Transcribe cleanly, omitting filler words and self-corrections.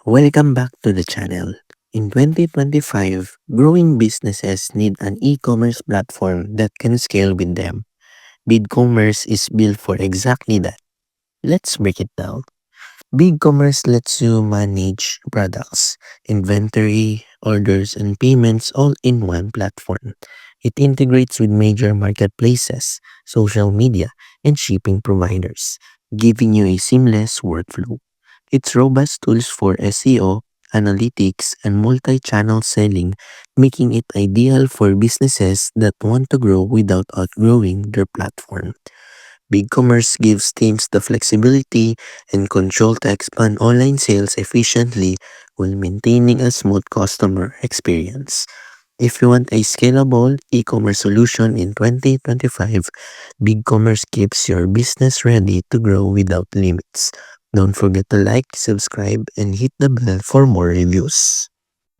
Welcome back to the channel. In 2025, growing businesses need an e-commerce platform that can scale with them. BigCommerce is built for exactly that. Let's break it down. BigCommerce lets you manage products, inventory, orders, and payments all in one platform. It integrates with major marketplaces, social media, and shipping providers, giving you a seamless workflow. Its robust tools for SEO, analytics, and multi-channel selling, making it ideal for businesses that want to grow without outgrowing their platform. BigCommerce gives teams the flexibility and control to expand online sales efficiently while maintaining a smooth customer experience. If you want a scalable e-commerce solution in 2025, BigCommerce keeps your business ready to grow without limits. Don't forget to like, subscribe, and hit the bell for more reviews.